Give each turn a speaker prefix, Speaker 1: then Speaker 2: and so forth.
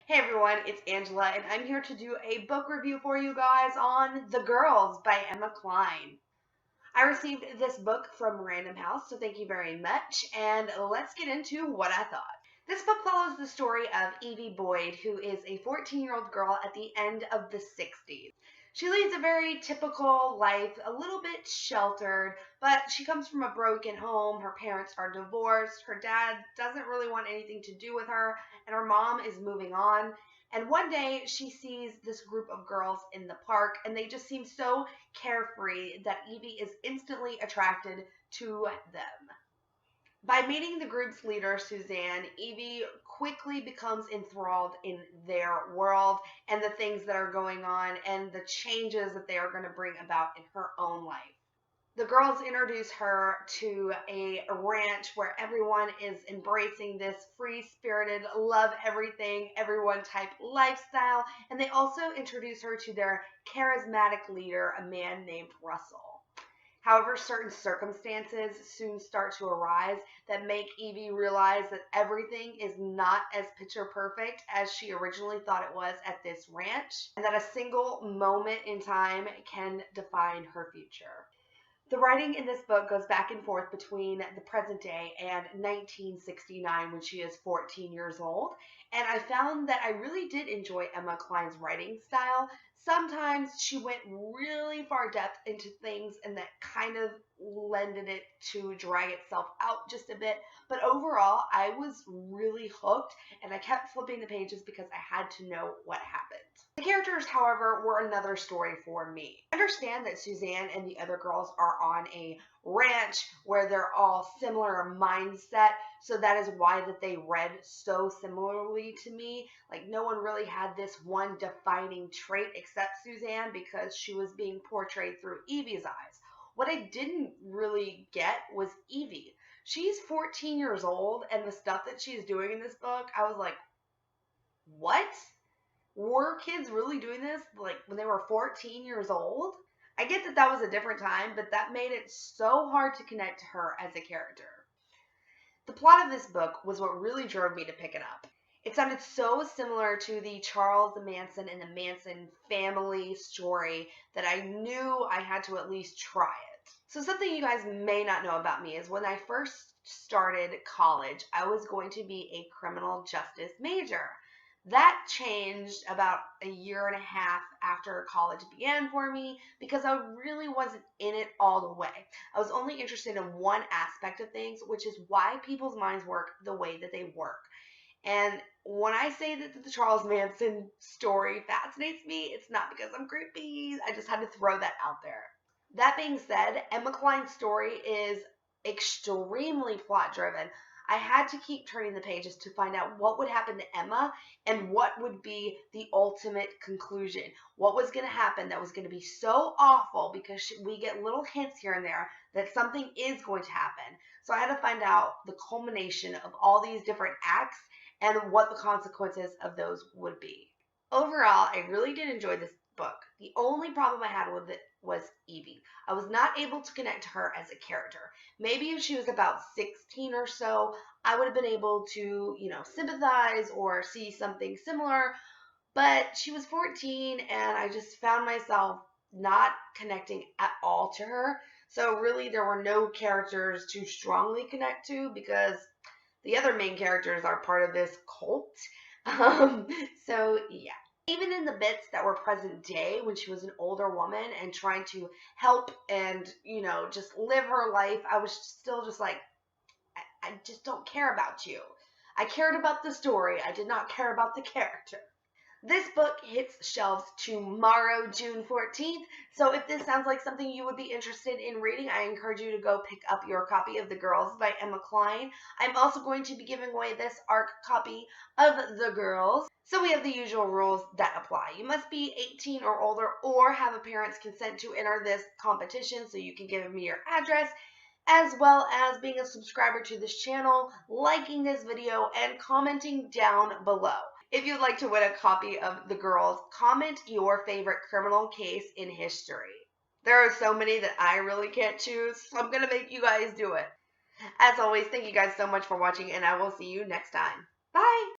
Speaker 1: Hey everyone, it's Angela, and I'm here to do a book review for you guys on The Girls by Emma Cline. I received this book from Random House, so thank you very much, and let's get into what I thought. This book follows the story of Evie Boyd, who is a 14-year-old girl at the end of the 60s. She leads a very typical life, a little bit sheltered, but she comes from a broken home. Her parents are divorced. Her dad doesn't really want anything to do with her, and her mom is moving on. And one day she sees this group of girls in the park, and they just seem so carefree that Evie is instantly attracted to them. By meeting the group's leader, Suzanne, Evie quickly becomes enthralled in their world and the things that are going on and the changes that they are going to bring about in her own life. The girls introduce her to a ranch where everyone is embracing this free-spirited, love everything, everyone type lifestyle, and they also introduce her to their charismatic leader, a man named Russell. However, certain circumstances soon start to arise that make Evie realize that everything is not as picture perfect as she originally thought it was at this ranch, and that a single moment in time can define her future. The writing in this book goes back and forth between the present day and 1969 when she is 14 years old. And I found that I really did enjoy Emma Cline's writing style. Sometimes she went really far depth into things and that kind of lended it to drag itself out just a bit. But overall, I was really hooked and I kept flipping the pages because I had to know what happened. The characters, however, were another story for me. I understand that Suzanne and the other girls are on a ranch where they're all similar mindset, so that is why that they read so similarly to me. Like no one really had this one defining trait except Suzanne because she was being portrayed through Evie's eyes. What I didn't really get was Evie. She's 14 years old, and the stuff that she's doing in this book, I was like, what? Were kids really doing this like when they were 14 years old? I get that that was a different time, but that made it so hard to connect to her as a character. The plot of this book was what really drove me to pick it up. It sounded so similar to the Charles Manson and the Manson family story that I knew I had to at least try it. So something you guys may not know about me is when I first started college, I was going to be a criminal justice major. That changed about a year and a half after college began for me because I really wasn't in it all the way. I was only interested in one aspect of things, which is why people's minds work the way that they work. And when I say that the Charles Manson story fascinates me, it's not because I'm creepy. I just had to throw that out there. That being said, Emma Cline's story is extremely plot driven. I had to keep turning the pages to find out what would happen to Emma and what would be the ultimate conclusion. What was going to happen that was going to be so awful because we get little hints here and there that something is going to happen. So I had to find out the culmination of all these different acts and what the consequences of those would be. Overall, I really did enjoy this book. The only problem I had with it was Evie. I was not able to connect to her as a character. Maybe if she was about 16 or so, I would have been able to, sympathize or see something similar. But she was 14 and I just found myself not connecting at all to her. So really there were no characters to strongly connect to because the other main characters are part of this cult. Um, so yeah. Even in the bits that were present day when she was an older woman and trying to help and, just live her life, I was still just like, I just don't care about you. I cared about the story. I did not care about the character. This book hits shelves tomorrow, June 14th. So if this sounds like something you would be interested in reading, I encourage you to go pick up your copy of The Girls by Emma Cline. I'm also going to be giving away this ARC copy of The Girls. So we have the usual rules that apply. You must be 18 or older or have a parent's consent to enter this competition, so you can give me your address, as well as being a subscriber to this channel, liking this video, and commenting down below. If you'd like to win a copy of The Girls, comment your favorite criminal case in history. There are so many that I really can't choose, so I'm going to make you guys do it. As always, thank you guys so much for watching, and I will see you next time. Bye!